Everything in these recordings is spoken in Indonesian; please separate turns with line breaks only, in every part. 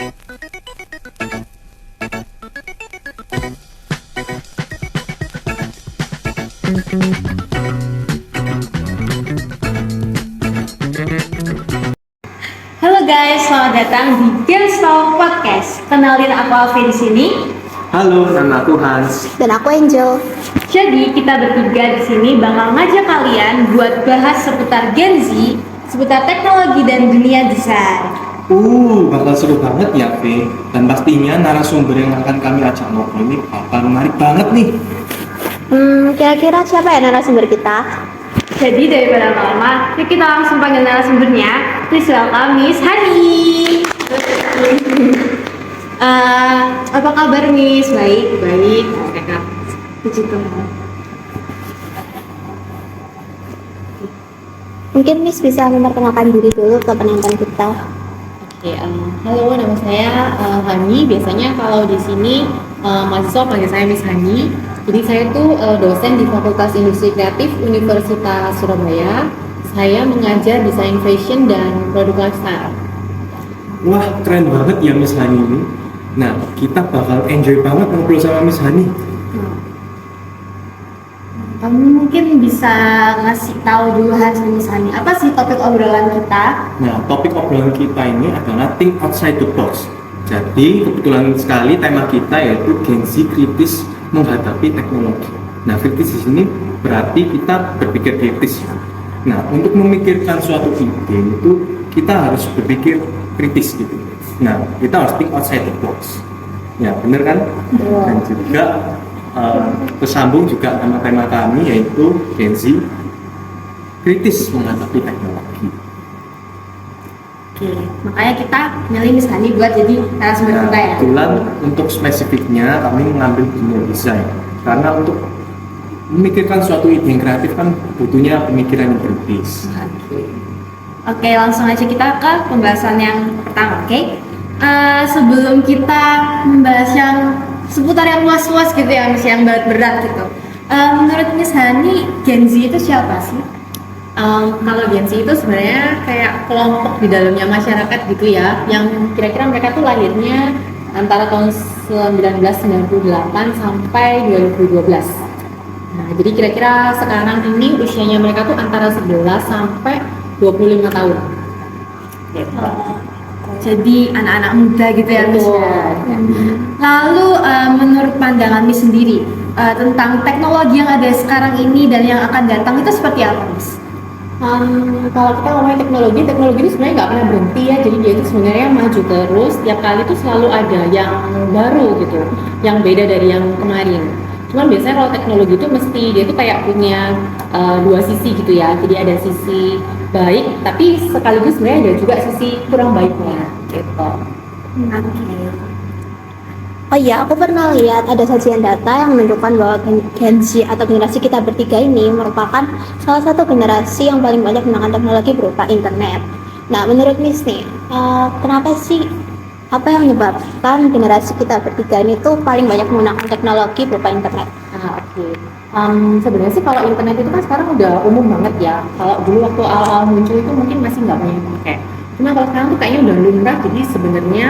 Halo guys, selamat datang di Gens Talk Podcast. Kenalin, aku Alfi di sini.
Halo, nama aku Hans.
Dan aku Angel.
Jadi kita bertiga di sini bakal ngajak kalian buat bahas seputar Gen Z, seputar teknologi dan dunia desain.
Bakal seru banget ya, Fe. Dan pastinya narasumber yang akan kami ajak ngobrol ini bakal menarik banget nih.
Kira-kira siapa ya narasumber kita?
Jadi daripada lama-lama, yuk kita langsung panggil narasumbernya. Please welcome Miss Hani. Apa kabar Miss? Baik. Kak. Puji Tuhan.
Mungkin Miss bisa memperkenalkan diri dulu ke penonton kita.
Oke, halo, nama saya Hani. Biasanya kalau di sini mahasiswa panggil saya Miss Hani. Jadi saya tuh dosen di Fakultas Industri Kreatif Universitas Surabaya. Saya mengajar desain fashion dan produk lifestyle.
Wah, keren banget ya Miss Hani ini. Nah, kita bakal enjoy banget ngobrol sama Miss Hani.
Kamu mungkin bisa ngasih tahu dulu hasil Miss Hani, apa sih topik obrolan kita?
Nah, topik obrolan kita ini adalah think outside the box. Jadi, kebetulan sekali tema kita yaitu Gen Z kritis menghadapi teknologi. Nah, kritis di sini berarti kita berpikir kritis ya. Nah, untuk memikirkan suatu ide itu kita harus berpikir kritis gitu. Nah, kita harus think outside the box. Ya, bener kan? Dan juga tersambung juga sama tema kami yaitu Gen Z kritis menghadapi teknologi.
Oke, makanya kita milih Miss Hani buat jadi narasumber kita ya.
Kebetulan untuk spesifiknya kami mengambil dunia desain karena untuk memikirkan suatu ide yang kreatif kan butuhnya pemikiran yang kritis.
Oke, langsung aja kita ke pembahasan yang pertama. Oke, sebelum kita membahas yang seputar yang luas-luas gitu ya, Miss, yang berat-berat gitu. Menurut Miss Hani, Gen Z itu siapa sih?
Kalau Gen Z itu sebenarnya kayak kelompok di dalamnya masyarakat gitu ya, yang kira-kira mereka tuh lahirnya antara tahun 1998 sampai 2012. Nah, jadi kira-kira sekarang ini usianya mereka tuh antara 11 sampai 25 tahun. Gitu.
Jadi anak-anak muda gitu ya, Miss. Lalu menurut pandangan Miss sendiri tentang teknologi yang ada sekarang ini dan yang akan datang itu seperti apa, Miss?
Kalau kita ngomongin teknologi ini sebenarnya nggak pernah berhenti ya. Jadi dia itu sebenarnya maju terus. Tiap kali itu selalu ada yang baru gitu, yang beda dari yang kemarin. Cuman biasanya kalau teknologi itu mesti dia itu kayak punya dua sisi gitu ya. Jadi ada sisi baik, tapi sekaligus sebenarnya ada juga sisi kurang baiknya gitu.
Oh iya, aku pernah lihat ada sajian data yang menunjukkan bahwa Gen Z atau generasi kita bertiga ini merupakan salah satu generasi yang paling banyak menggunakan teknologi berupa internet. Nah, menurut Miss nih, kenapa sih, apa yang menyebabkan generasi kita bertiga ini tuh paling banyak menggunakan teknologi berupa internet?
Sebenarnya sih kalau internet itu kan sekarang udah umum banget ya. Kalau dulu waktu awal-awal muncul itu mungkin masih nggak banyak pakai. Cuma kalau sekarang tuh kayaknya udah lumrah, jadi sebenarnya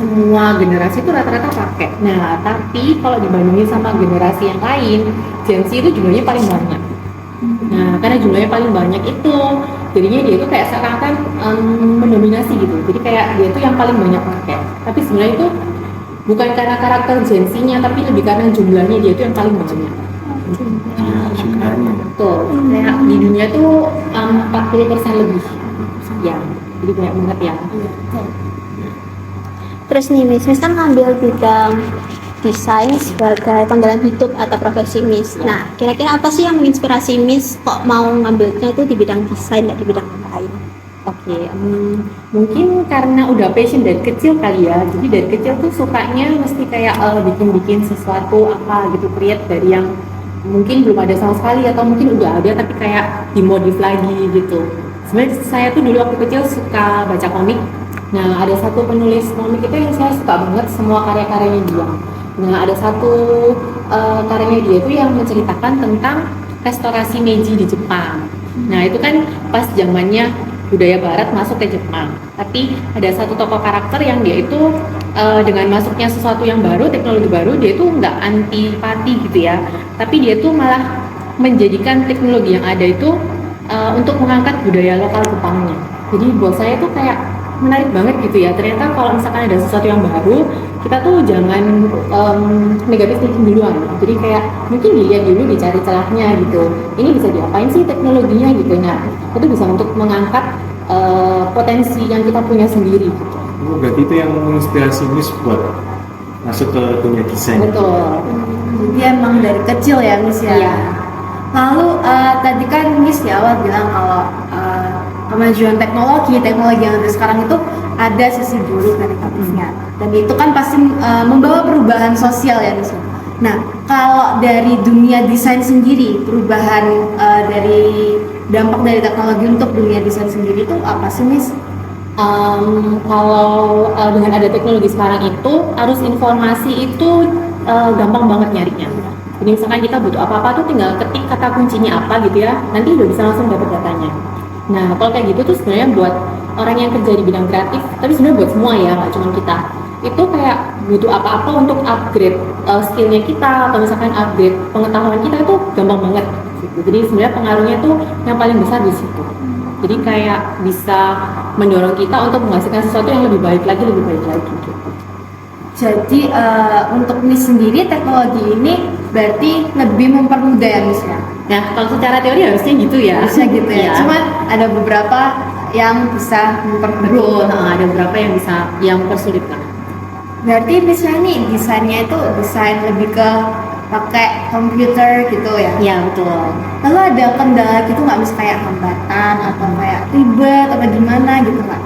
semua generasi itu rata-rata pakai. Nah, tapi kalau dibandingin sama generasi yang lain, Gen Z itu jumlahnya paling banyak. Nah, karena jumlahnya paling banyak itu, jadinya dia itu kayak seakan-akan mendominasi gitu. Jadi kayak dia itu yang paling banyak pakai. Tapi sebenarnya itu bukan karena karakter Gen Z-nya, tapi lebih karena jumlahnya dia itu yang paling banyak. Betul. Kayak di dunia tuh 40% lebih. Ya, jadi banyak banget ya.
Terus nih Miss kan ngambil bidang desain sebagai panggilan hidup atau profesi Miss. Nah, kira-kira apa sih yang menginspirasi Miss kok mau ngambilnya itu di bidang desain dan di bidang lain?
Oke, mungkin karena udah passion dari kecil kali ya. Jadi dari kecil tuh sukanya mesti kayak bikin-bikin sesuatu apa gitu, create dari yang mungkin belum ada sama sekali atau mungkin udah ada tapi kayak dimodif lagi gitu. Sebenarnya saya tuh dulu waktu kecil suka baca komik. Nah, ada satu penulis komik itu yang saya suka banget semua karya-karyanya dia. Nah, ada satu karyanya dia itu yang menceritakan tentang restorasi Meiji di Jepang. Nah, itu kan pas zamannya budaya barat masuk ke Jepang. Tapi ada satu tokoh karakter yang dia itu dengan masuknya sesuatu yang baru, teknologi baru, dia itu nggak antipati gitu ya. Tapi dia tuh malah menjadikan teknologi yang ada itu untuk mengangkat budaya lokal Jepangnya. Jadi buat saya tuh kayak menarik banget gitu ya. Ternyata kalau misalkan ada sesuatu yang baru, kita tuh jangan negatif thinking duluan. Jadi kayak mungkin dilihat dulu, dicari celahnya gitu. Ini bisa diapain sih teknologinya gitu. Nah, itu bisa untuk mengangkat potensi yang kita punya sendiri. Gitu.
Oh, berarti itu yang menginspirasi Miss buat masuk ke dunia desain.
Betul.
Jadi emang dari kecil ya Miss ya.
Iya.
Lalu tadi kan Miss di awal bilang kalau kemajuan teknologi yang ada sekarang itu ada sisi buruk dan negatifnya, dan itu kan pasti membawa perubahan sosial ya Miss. Nah, kalau dari dunia desain sendiri, perubahan dari dampak dari teknologi untuk dunia desain sendiri itu apa sih Miss?
Kalau dengan ada teknologi sekarang itu, arus informasi itu gampang banget nyarinya. Jadi misalkan kita butuh apa-apa tuh tinggal ketik kata kuncinya apa gitu ya, nanti udah bisa langsung dapat datanya. Nah, kalau kayak gitu tuh sebenarnya buat orang yang kerja di bidang kreatif, tapi sebenarnya buat semua ya, nggak cuma kita. Itu kayak butuh apa-apa untuk upgrade skillnya kita, atau misalkan upgrade pengetahuan kita itu gampang banget. Gitu. Jadi sebenarnya pengaruhnya tuh yang paling besar di situ. Jadi kayak bisa mendorong kita untuk menghasilkan sesuatu yang lebih baik lagi gitu.
Jadi untuk Miss sendiri teknologi ini berarti lebih mempermudah ya Miss ya?
Nah, kalau secara teori harusnya gitu ya.
Harusnya gitu ya.
Iya.
Cuman ada beberapa yang bisa memperkeruh.
Ada beberapa yang bisa yang mempersulit lah.
Berarti misalnya nih desainnya itu desain lebih ke pakai komputer gitu ya?
Iya, betul.
Lalu ada kendala gitu nggak, Miss, kayak hambatan atau kayak ribet atau gimana gitu nggak?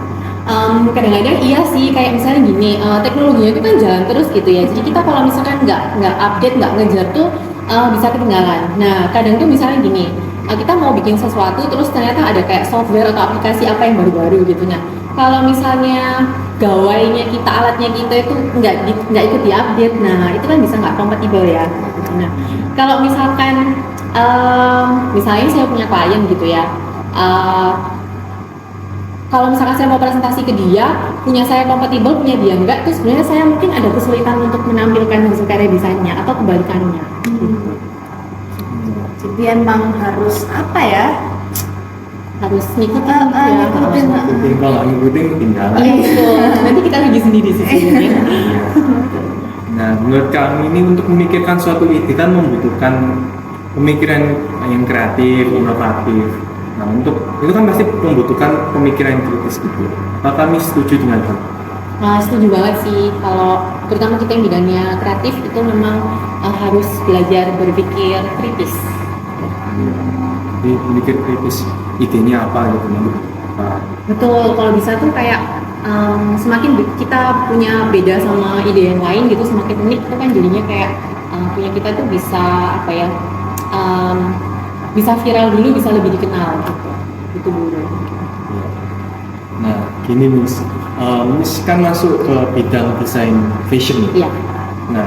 Kadang-kadang iya sih, kayak misalnya gini, teknologinya itu kan jalan terus gitu ya. Jadi kita kalau misalkan nggak update, nggak ngejar tuh bisa ketinggalan. Nah, kadang tuh misalnya gini, kita mau bikin sesuatu terus ternyata ada kayak software atau aplikasi apa yang baru-baru gitu. Nah, kalau misalnya gawainya kita, alatnya kita itu nggak ikut diupdate, nah itu kan bisa nggak kompatibel ya. Nah, kalau misalkan misalnya saya punya klien gitu ya, kalau misalkan saya mau presentasi ke dia, punya saya kompatibel, punya dia enggak, terus sebenarnya saya mungkin ada kesulitan untuk menampilkan hasil karya desainnya atau kebalikannya. Gitu.
Jadi emang harus apa ya?
Harus ngikutin
ngikutin.
Kalau nggak ngikutin ketinggalan.
Iya betul. Nanti kita rugi sendiri sih sebenarnya.
Nah, menurut kami ini untuk memikirkan suatu ide kan membutuhkan pemikiran yang kreatif, inovatif. Nah, untuk itu kan pasti membutuhkan pemikiran yang kritis gitu. Apakah kami setuju dengan hal?
Nah, setuju banget sih. Kalau terutama kita yang bidangnya kreatif itu memang harus belajar berpikir kritis.
Jadi berpikir kritis, idenya apa gitu menurut Pak?
Betul. Kalau bisa tuh kayak semakin kita punya beda sama ide yang lain gitu, semakin unik itu kan jadinya kayak punya kita tuh bisa apa ya? Bisa viral dulu, bisa lebih dikenal gitu. Itu dulu.
Nah, gini Miss, Miss kan masuk ke bidang desain fashion.
Iya.
Nah,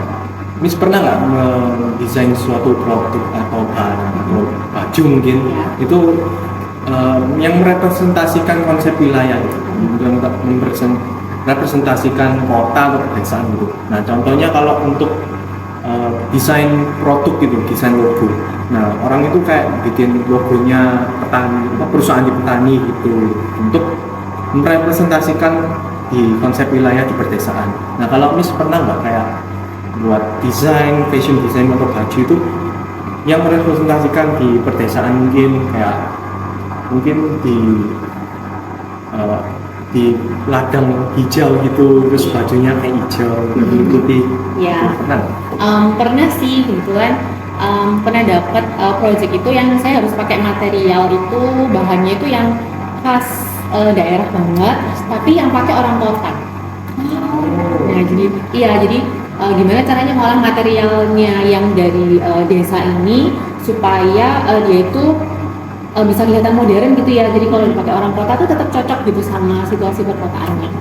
Miss pernah nggak mendesain suatu produk atau barang atau baju mungkin itu yang merepresentasikan konsep wilayah, yang merepresentasikan kota atau pedesaan gitu. Nah, contohnya kalau untuk desain produk gitu, desain logo. Nah, orang itu kayak bikin logonya petani, perusahaan di petani gitu, untuk merepresentasikan di konsep wilayah di pedesaan. Nah, kalau Miss pernah nggak kayak buat desain, fashion design atau baju itu yang merepresentasikan di pedesaan, mungkin di ladang hijau gitu, terus bajunya kayak hijau, mengikuti.
Ya.
Pernah?
Pernah sih kebetulan pernah dapat project itu yang saya harus pakai material itu, bahannya itu yang khas daerah banget, tapi yang pakai orang kota. Nah, jadi gimana caranya ngolah materialnya yang dari desa ini supaya dia itu bisa kelihatan modern gitu ya. Jadi kalau dipakai orang kota tuh tetap cocok gitu sama situasi perkotaannya.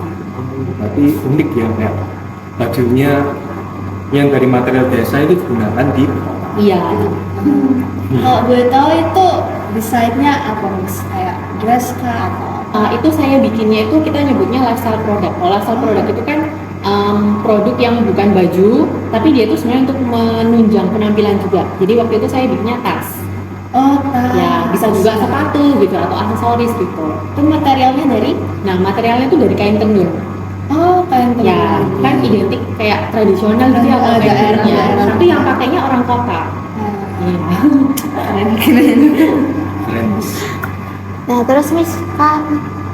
Berarti unik ya, kayak bajunya yang dari material desa itu digunakan di kota.
Iya.
Kalau boleh tahu itu desainnya apa Miss? Kayak dress kah atau
Itu saya bikinnya itu kita nyebutnya lifestyle product. Kalau lifestyle product itu kan produk yang bukan baju, tapi dia itu sebenarnya untuk menunjang penampilan juga. Jadi waktu itu saya bikinnya tas.
Oh, tas.
Ya, bisa juga sepatu gitu atau aksesoris gitu.
Itu materialnya dari?
Nah, materialnya itu dari kain tenun.
Oh, kain tenun.
Ya, kan identik kayak tradisional gitu ya kalau kain tenunnya.
daerah.
Tapi yang pakainya orang kota. Iya.
Keren.
Keren.
Nah, terus Miss kan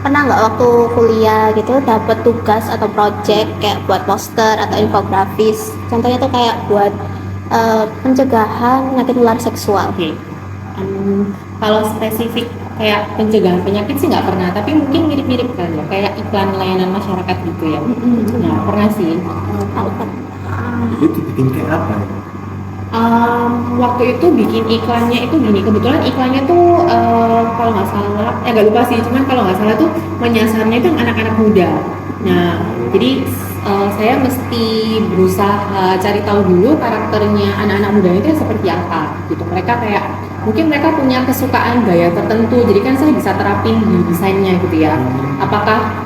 pernah nggak waktu kuliah gitu dapat tugas atau project kayak buat poster atau infografis? Contohnya tuh kayak buat pencegahan penyakit menular seksual.
Oke. Kalau spesifik kayak pencegahan penyakit sih nggak pernah, tapi mungkin mirip-mirip kan ya, kayak iklan layanan masyarakat gitu ya. Nah, pernah sih.
Itu dibikin kayak apa ya?
Waktu itu bikin iklannya itu gini, kebetulan iklannya tuh kalau nggak salah, nggak lupa sih, cuman kalau nggak salah tuh menyasarnya itu anak-anak muda. Nah, jadi saya mesti berusaha cari tahu dulu karakternya anak-anak muda itu seperti apa gitu. Mereka kayak mungkin mereka punya kesukaan gaya tertentu, jadi kan saya bisa terapin di desainnya gitu ya. Apakah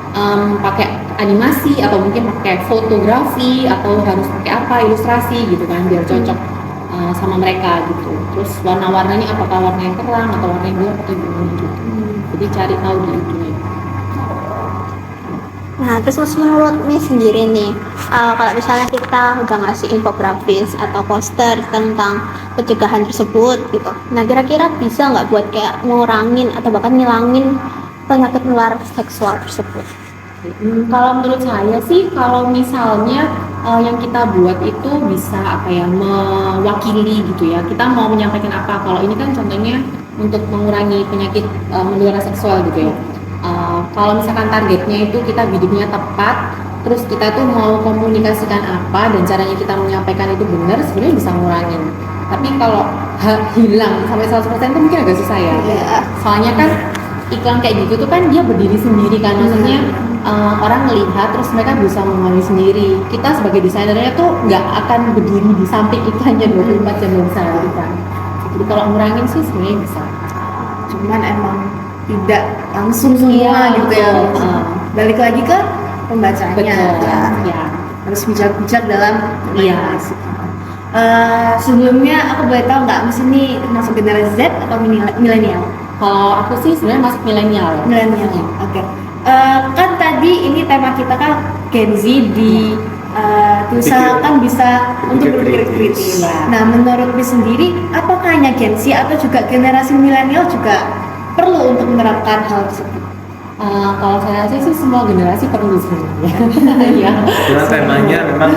pakai animasi atau mungkin pakai fotografi atau harus pakai apa ilustrasi gitu kan biar cocok sama mereka gitu. Terus warna-warnanya apakah warna yang terang atau warna yang gelap atau gimana gitu. Jadi cari tahu di itunya.
Nah, terus menurut Miss sendiri nih, kalau misalnya kita udah ngasih infografis atau poster tentang pencegahan tersebut gitu, nah kira-kira bisa nggak buat kayak ngurangin atau bahkan ngilangin penyakit menular seksual tersebut?
Kalau menurut saya sih, kalau misalnya yang kita buat itu bisa mewakili gitu ya. Kita mau menyampaikan apa? Kalau ini kan contohnya untuk mengurangi penyakit menular seksual gitu ya. Kalau misalkan targetnya itu kita bidiknya tepat, terus kita tuh mau komunikasikan apa dan caranya kita menyampaikan itu benar, sebenarnya bisa ngurangin. Tapi kalau hilang sampai 100% itu mungkin agak susah ya. Soalnya kan iklan kayak gitu tuh kan dia berdiri sendiri kan, maksudnya orang melihat terus mereka bisa memahami sendiri. Kita sebagai desainernya tuh nggak akan berdiri di samping iklannya 24 jam bisa gitu kan. Jadi kalau ngurangin sih sebenarnya bisa.
Cuman emang tidak langsung semua gitu ya. Balik lagi ke pembacanya.
Betul. Ya.
Harus bijak-bijak dalam
Iya.
Sebelumnya aku boleh tahu nggak, Miss ini termasuk generasi Z atau milenial?
Kalau aku sih sebenarnya masuk milenial.
Milenial. Oke. Kan tadi ini tema kita kan Gen Z diusahakan bisa untuk berpikir kritis. Nah, menurut Miss sendiri, apakah hanya Gen Z atau juga generasi milenial juga perlu untuk menerapkan hal tersebut?
Kalau saya sih semua generasi perlu sebenarnya. Ya.
Karena temanya memang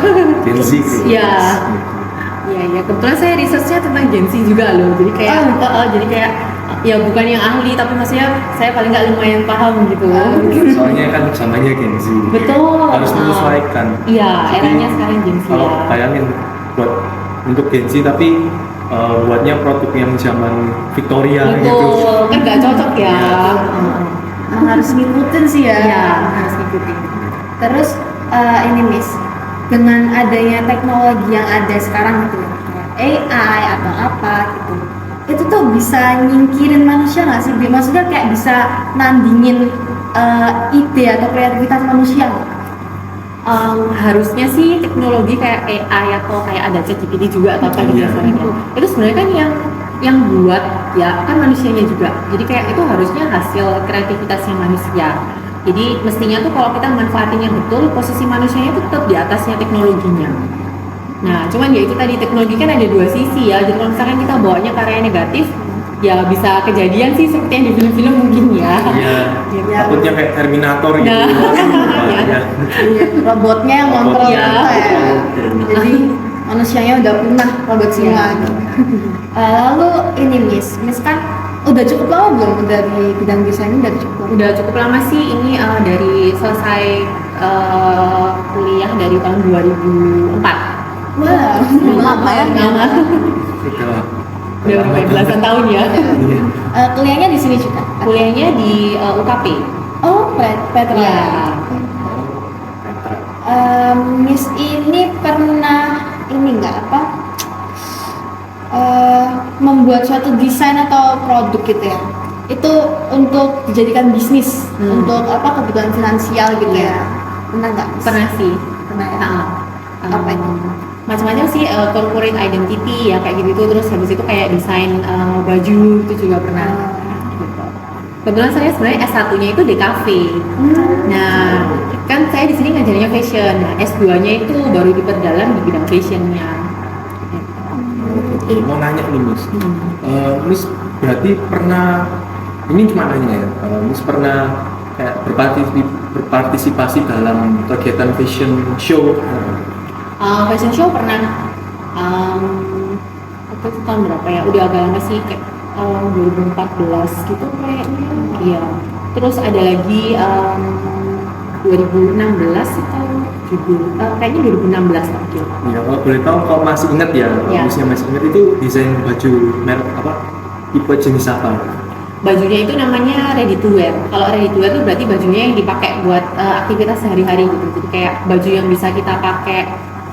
Gen Z gitu.
Iya. Iya, kebetulan saya researchnya tentang Gen Z juga loh. Jadi kayak jadi kayak ya bukan yang ahli tapi maksudnya saya paling nggak lumayan paham gitu.
Soalnya kan zamannya Gen Z.
Betul.
Harus menyesuaikan.
Iya,
Jadi,
eranya sekarang Gen Z
kalau
ya.
bayangin buat untuk Gen Z tapi buatnya produk yang zaman Victoria gitu.
Betul, kan nggak cocok ya.
Harus ngikutin sih ya.
Iya, harus ngikutin.
Terus ini Miss, dengan adanya teknologi yang ada sekarang gitu ya, kayak AI atau apa gitu, itu tuh bisa nyingkirin manusia nggak sih? Maksudnya kayak bisa nandingin ide atau kreativitas manusia nggak?
Harusnya sih teknologi kayak AI atau kayak ada ChatGPT juga atau apa gitu itu sebenarnya kan yang buat ya kan manusianya juga, jadi kayak itu harusnya hasil kreativitasnya manusia. Jadi mestinya tuh kalau kita manfaatinnya betul, posisi manusianya tuh tetap di atasnya teknologinya. Nah, cuman ya itu tadi, teknologi kan ada dua sisi ya. Jadi kalau misalkan kita bawanya karya negatif, ya bisa kejadian sih seperti yang di film-film mungkin ya.
Iya. Takutnya kayak Terminator gitu.
Nah.
Iya.
Robotnya yang kontrol
Robotnya.
kita ya. Jadi manusianya udah punah, robot semua. Lalu ini Miss kan udah cukup lama belum dari bidang desain ini?
Udah cukup lama sih ini, dari selesai kuliah dari tahun 2004.
Wah,
Lama ya?
Lama. Udah berapa belasan tahun ya.
Iya.
kuliahnya di sini juga.
Kuliahnya di UKP.
Oh, Petra.
Ya.
Miss ini pernah ini nggak membuat suatu desain atau produk gitu ya? itu untuk dijadikan bisnis untuk apa kebutuhan finansial gitu ya. Pernah nggak?
Pernah sih.
Pernah ya.
Apa
itu?
Macam-macam sih, corporate identity ya kayak gitu, terus habis itu kayak desain baju itu juga pernah. Gitu. Kebetulan saya sebenarnya S1-nya itu di cafe. Nah, kan saya di sini ngajarnya fashion. Nah, S2-nya itu baru diperdalam di bidang fashionnya.
Mau nanya nih Miss, Miss berarti pernah, ini cuma nanya ya, Miss pernah kayak berpartisipasi dalam kegiatan fashion show?
Fashion show pernah. Itu tahun berapa ya? Udah agak lama sih, kayak 2014 gitu kayaknya. Iya. Terus ada lagi 2016 atau kayaknya 2016 lagi.
Ya, kalau boleh tahu, kalau masih ingat ya,
Ya.
Missnya masih ingat itu desain baju merek apa? Tipe jenis apa?
Bajunya itu namanya ready to wear. Kalau ready to wear itu berarti bajunya yang dipakai buat aktivitas sehari-hari gitu. Jadi kayak baju yang bisa kita pakai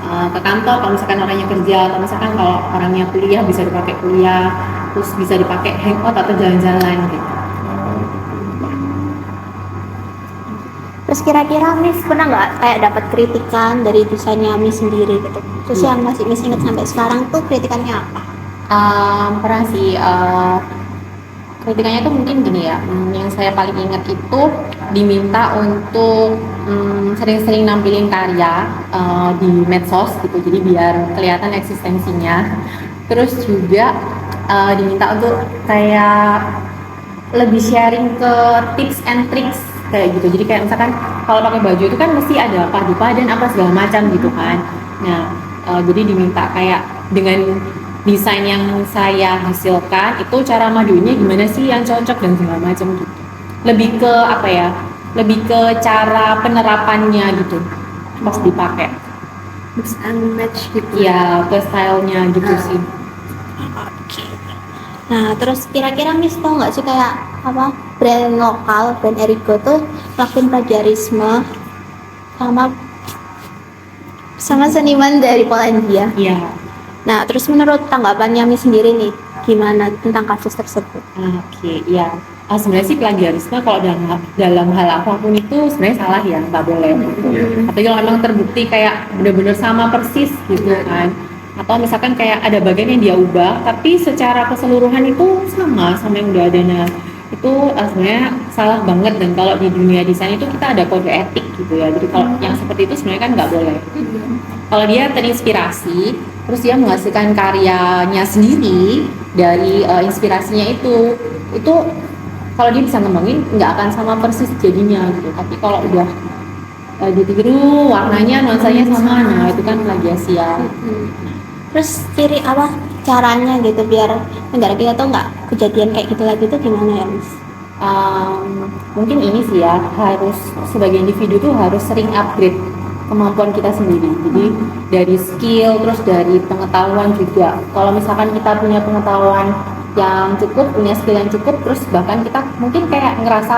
ke kantor kalau misalkan orangnya kerja, atau misalkan kalau orangnya kuliah bisa dipakai kuliah, terus bisa dipakai hangout atau jalan-jalan gitu.
Terus kira-kira Miss pernah nggak kayak dapat kritikan dari desainnya Miss sendiri gitu? Terus yang masih Miss ingat sampai sekarang tuh kritikannya apa?
Pernah sih, kritikannya tuh mungkin gini ya, yang saya paling ingat itu diminta untuk sering-sering nampilin karya di medsos gitu, jadi biar kelihatan eksistensinya. Terus juga diminta untuk kayak lebih sharing ke tips and tricks kayak gitu. Jadi kayak misalkan kalau pakai baju itu kan mesti ada padu padan apa segala macam gitu kan. Nah, jadi diminta kayak dengan desain yang saya hasilkan itu cara madunya gimana sih yang cocok dan segala macam gitu. Lebih ke apa ya? Lebih ke cara penerapannya gitu pas dipakai.
Mix and match gitu.
Ya, ke stylenya gitu sih.
Oke. Nah, terus kira-kira Miss tau nggak sih kayak apa brand lokal, brand Erigo tuh lakuin plagiarisme sama seniman dari Polandia.
Iya.
Nah, terus menurut tanggapannya Miss sendiri nih, gimana tentang kasus tersebut?
Oke, iya. Sebenarnya sih plagiarisme kalau dalam hal apapun itu sebenarnya salah ya, nggak boleh. Tapi kalau memang terbukti kayak benar-benar sama persis gitu kan, atau misalkan kayak ada bagian yang dia ubah, tapi secara keseluruhan itu sama yang udah ada. Nah, itu sebenarnya salah banget, dan kalau di dunia desain itu kita ada kode etik gitu ya. Jadi kalau yang seperti itu sebenarnya kan nggak boleh. Kalau dia terinspirasi, terus dia menghasilkan karyanya sendiri dari inspirasinya itu kalau dia bisa ngembangin nggak akan sama persis jadinya gitu. Tapi kalau udah ditiru warnanya, nuansanya sama, nah itu kan plagiasi ya.
Terus ciri apa caranya gitu biar negara kita tuh nggak kejadian kayak gitu lagi tuh gimana ya Miss?
Mungkin ini sih ya, harus sebagai individu tuh harus sering upgrade kemampuan kita sendiri. Jadi dari skill, terus dari pengetahuan juga. Kalau misalkan kita punya pengetahuan yang cukup, punya skill yang cukup, terus bahkan kita mungkin kayak ngerasa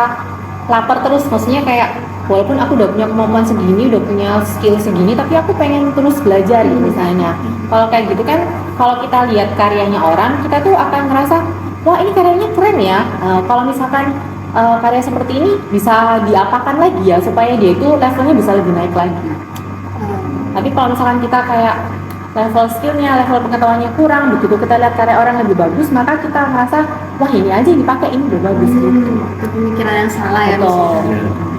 lapar terus, maksudnya kayak walaupun aku udah punya kemampuan segini, udah punya skill segini, tapi aku pengen terus belajar misalnya. Kalau kayak gitu kan, kalau kita lihat karyanya orang, kita tuh akan ngerasa, wah ini karyanya keren ya. Kalau misalkan karya seperti ini bisa diapakan lagi ya, supaya dia itu levelnya bisa lebih naik lagi. Tapi kalau misalkan kita kayak level skillnya, level pengetahuannya kurang, begitu kita lihat karya orang lebih bagus, maka kita merasa, wah ini aja yang dipakai, ini udah bagus gitu.
Itu pemikiran yang salah ya.
Betul.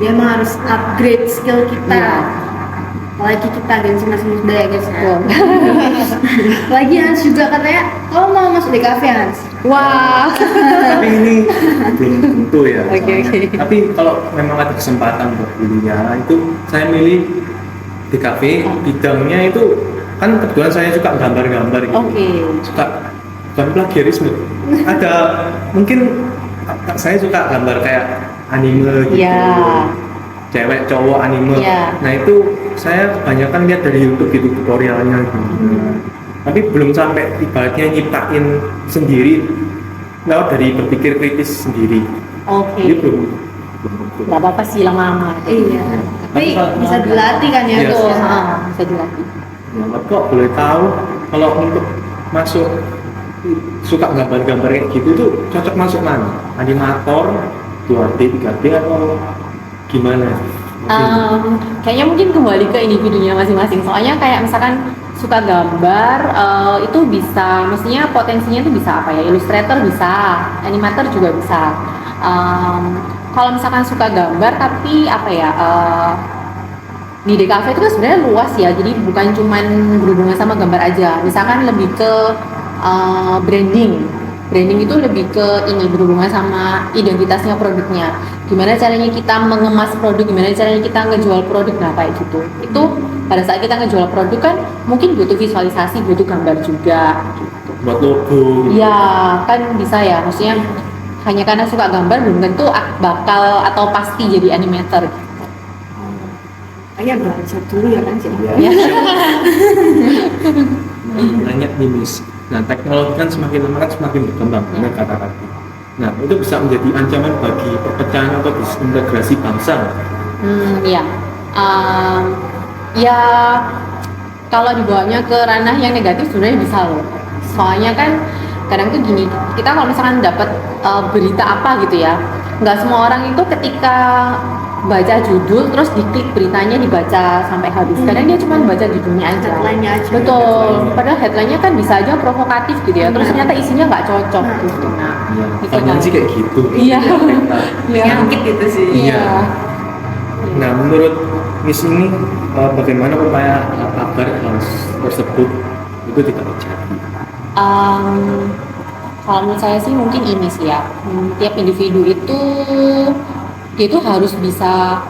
Dia emang harus upgrade skill kita.
Iya.
Apalagi kita gengsi masih muda ya guys ya.
Betul.
Lagi Hans juga katanya, kamu mau masuk di cafe Hans?
Wah.
Tapi ini belum tentu ya.
Oke.
Tapi kalau memang ada kesempatan buat kuliah, itu saya milih di kafe. Bidangnya itu kan kebetulan saya suka gambar-gambar gitu.
Oke.
Suka bukan plagiarisme. Ada mungkin saya suka gambar kayak anime gitu.
Iya.
Cewek cowok anime.
Iya.
Nah itu saya kebanyakan lihat dari YouTube gitu tutorialnya gitu. Tapi belum sampai ibaratnya nyiptain sendiri lewat dari berpikir kritis sendiri.
Oke.
Jadi belum.
Gak apa-apa sih lama-lama.
Iya. Tapi
kalau-
bisa dilatih kan ya?
Iya.
Gus, ya?
Bisa dilatih.
Ya, kok boleh tahu kalau untuk masuk suka gambar-gambar kayak gitu tuh cocok masuk mana? Animator, 2D, 3D atau gimana?
Kayaknya mungkin kembali ke individunya masing-masing. Soalnya kayak misalkan suka gambar itu bisa, maksudnya potensinya itu bisa apa ya? Illustrator bisa, animator juga bisa. Kalau misalkan suka gambar tapi apa ya? Di DKV itu kan sebenarnya luas ya, jadi bukan cuman berhubungan sama gambar aja. Misalkan lebih ke branding. Branding itu lebih ke ini, berhubungan sama identitasnya produknya. Gimana caranya kita mengemas produk, gimana caranya kita ngejual produk, nah kayak gitu. Itu pada saat kita ngejual produk kan mungkin butuh visualisasi, butuh gambar juga gitu.
Buat logo.
Iya, kan bisa ya. Maksudnya hanya karena suka gambar belum tentu bakal atau pasti jadi animator.
Kayaknya belajar dulu ya kan sih.
Ya. Nanya nih Miss. Nah, teknologi kan semakin lama kan semakin berkembang, benar kata Kati. Nah, itu bisa menjadi ancaman bagi perpecahan atau disintegrasi bangsa.
Iya. Ya kalau dibawanya ke ranah yang negatif sebenarnya bisa loh. Soalnya kan kadang tuh gini, kita kalau misalkan dapat berita apa gitu ya, nggak semua orang itu ketika baca judul terus diklik beritanya dibaca sampai habis. Kadang dia cuma baca judulnya aja.
Headline-nya aja.
Betul.
Headline-nya.
Padahal headline-nya kan bisa aja provokatif gitu ya. Terus ternyata isinya nggak cocok gitu. Nah,
Iya,
itu
kebanyakan
kan.
sih kayak gitu.
Iya. Iya.
Nyangkit gitu sih.
Iya. Nah, menurut Miss ini bagaimana upaya agar hal tersebut itu tidak terjadi?
Kalau menurut saya sih mungkin ini sih ya, tiap individu itu dia itu harus bisa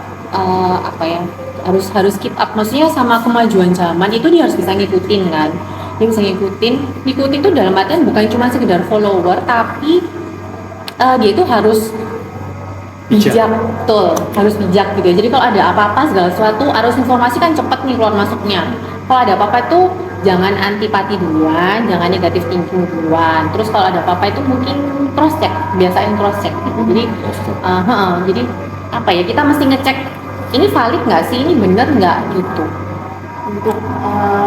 apa ya, harus keep up, maksudnya sama kemajuan zaman itu dia harus bisa ngikutin kan. Dia bisa ngikutin itu dalam artian bukan cuma sekedar follower, tapi dia itu harus bijak, betul, harus bijak gitu ya. Jadi kalau ada apa-apa segala sesuatu, arus informasi kan cepat nih keluar masuknya. Kalau ada apa-apa itu jangan antipati duluan, jangan negatif thinking duluan. Terus kalau ada apa-apa itu mungkin cross check, biasain cross check gitu. Jadi jadi apa ya, kita mesti ngecek ini valid nggak sih, ini bener nggak gitu.
Untuk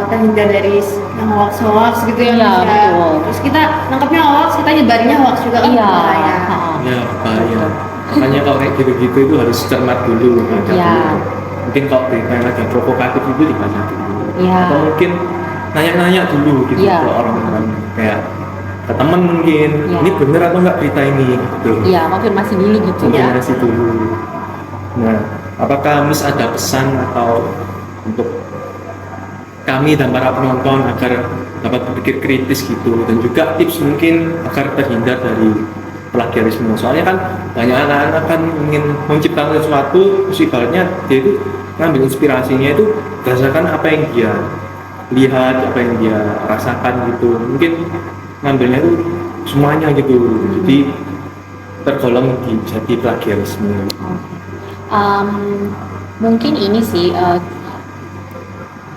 terhindar dari yang hoax gitu ya.
Iya,
Mas, ya.
betul.
Terus kita nangkepnya hoax, kita nyebarinnya hoax juga kan
Iya.
bahaya.
Ya, bahaya. Makanya kalau kayak gitu-gitu itu harus cermat dulu, baca
Iya.
dulu. Mungkin kalau berita yang agak provokatif itu dibaca dulu.
Iya.
Atau mungkin nanya-nanya dulu gitu
Iya.
ke orang-orang, kayak ke teman mungkin,
Iya.
ini bener atau enggak berita ini gitu.
Iya, konfirmasi dulu gitu ya.
Konfirmasi dulu. Nah, apakah Miss ada pesan atau untuk kami dan para penonton agar dapat berpikir kritis gitu, dan juga tips mungkin agar terhindar dari plagiarisme? Soalnya kan banyak anak-anak kan ingin menciptakan sesuatu, terus ibaratnya dia itu ngambil inspirasinya itu berdasarkan apa yang dia lihat, apa yang dia rasakan gitu. Mungkin ngambilnya itu semuanya gitu, jadi tergolong jadi plagiarisme.
Mungkin ini sih,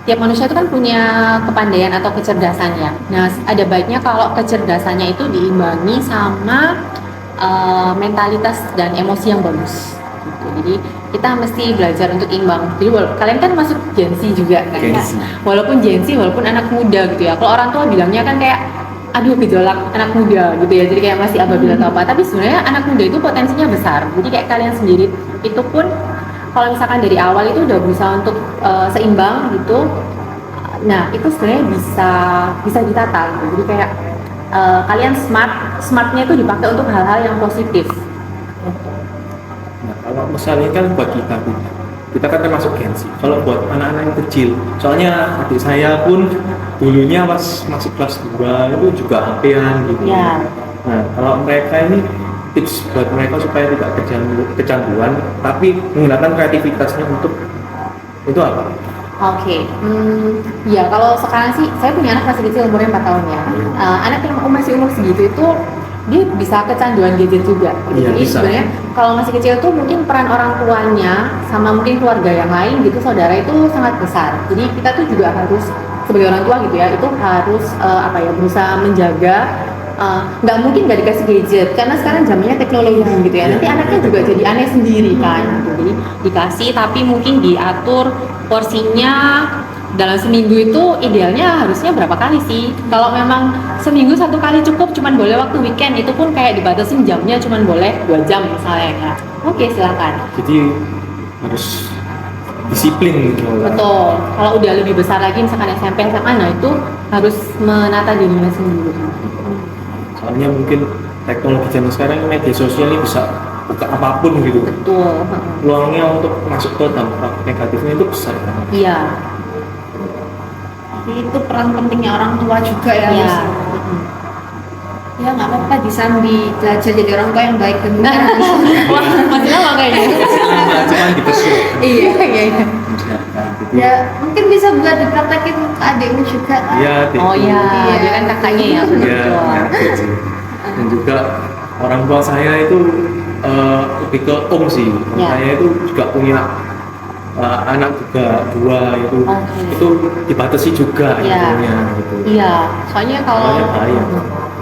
tiap manusia itu kan punya kepandaian atau kecerdasan ya. Nah, ada baiknya kalau kecerdasannya itu diimbangi sama mentalitas dan emosi yang bagus. Gitu. Jadi kita mesti belajar untuk imbang. Jadi kalian kan masuk Gen Z juga kan?
Gen
Ya?
Z.
Walaupun Gen Z, walaupun anak muda gitu ya. Kalau orang tua bilangnya kan kayak, aduh gejolak anak muda gitu ya. Jadi kayak masih ababil atau apa. Tapi sebenarnya anak muda itu potensinya besar. Jadi kayak kalian sendiri itu pun kalau misalkan dari awal itu udah berusaha untuk seimbang gitu, nah itu sebenarnya bisa ditata gitu. Jadi kayak kalian smartnya itu dipakai untuk hal-hal yang positif.
Nah, kalau misalnya kan buat kita kan termasuk Gen Z. Kalau buat anak-anak yang kecil, soalnya adik saya pun dulunya pas masuk kelas 2 itu juga HP-an gitu.
Ya.
Nah, kalau mereka ini tips buat mereka supaya tidak kecanduan, tapi menggunakan kreativitasnya untuk itu apa?
Oke, ya kalau sekarang sih saya punya anak masih kecil umurnya 4 tahun ya. Anak yang masih umur segitu itu dia bisa kecanduan gadget juga.
Iya,
Jadi
bisa.
sebenarnya kalau masih kecil tuh mungkin peran orang tuanya sama mungkin keluarga yang lain gitu, saudara itu sangat besar. Jadi kita tuh juga harus sebagai orang tua gitu ya, itu harus berusaha menjaga. Nggak mungkin nggak dikasih gadget karena sekarang zamannya teknologi gitu ya. Nanti anaknya juga jadi aneh sendiri kan. Gitu. Jadi dikasih tapi mungkin diatur porsinya, dalam seminggu itu idealnya harusnya berapa kali sih? Kalau memang seminggu 1 kali cukup, cuman boleh waktu weekend, itu pun kayak dibatasin jamnya cuman boleh 2 jam misalnya ya. Oke, silakan.
Jadi harus disiplin gitu.
Betul. Kalau udah lebih besar lagi misalkan SMP SMA, nah itu harus menata dirinya sendiri.
Soalnya mungkin teknologi zaman sekarang media sosial ini bisa buka apapun gitu.
Betul.
Peluangnya untuk masuk ke dampak negatifnya itu besar banget.
Iya.
Jadi itu peran pentingnya orang tua juga ya.
Iya.
Mas. Ya nggak apa-apa disambi belajar jadi orang tua yang baik dan benar.
Wah, masih lama kayaknya.
Cuman dikasih.
Iya, iya, iya.
Ya mungkin bisa buat dipraktekin ke adikmu juga kan.
Iya,
Oh iya,
Iya.
dia kan kakaknya ya,
Iya,
betul.
ngerti sih. Dan juga orang tua saya itu lebih ke om sih. Om
Ya.
saya itu juga punya anak juga 2 itu.
Oke.
Itu dibatasi juga
Iya.
infonya gitu.
Iya, soalnya kalau
Soalnya bahaya.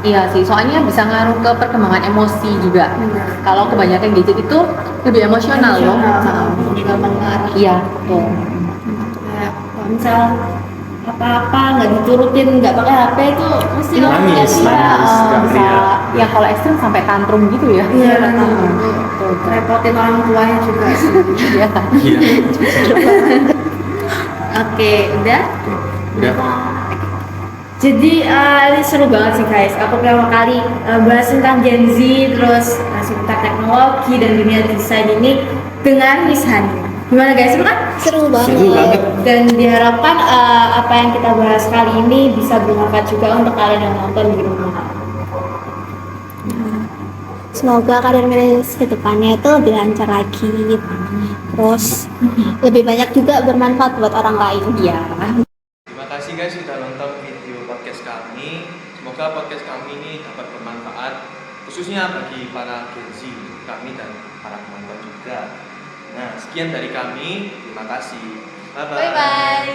iya sih, soalnya bisa ngaruh ke perkembangan emosi juga. Kalau kebanyakan gadget itu lebih emosional loh.
Gampang mengarah.
Iya, betul.
Kayak kalau misal apa-apa nggak diturutin nggak pakai HP itu mesti
Nangis,
ya,
nangis.
Bisa,
Iya.
ya kalau ekstrim sampai tantrum gitu ya.
Iya,
Betul.
repotin orang tuanya juga sih.
Iya.
Iya.
Oke, udah.
Udah.
Jadi ini seru banget sih guys. Aku pertama kali bahas tentang Gen Z, terus seputar teknologi dan dunia desain ini dengan Miss Hani. Gimana guys, seru kan?
Seru banget.
Seru banget.
Dan diharapkan apa yang kita bahas kali ini bisa bermanfaat juga untuk kalian yang nonton di rumah.
Semoga karir ke depannya itu lebih lancar lagi. Terus lebih banyak juga bermanfaat buat orang lain.
Iya.
Terima kasih guys sudah nonton video podcast kami. Semoga podcast kami ini dapat bermanfaat khususnya bagi para Gen Z, kami dan para penonton juga. Nah, sekian dari kami. Terima kasih. Bye bye.
Bye bye.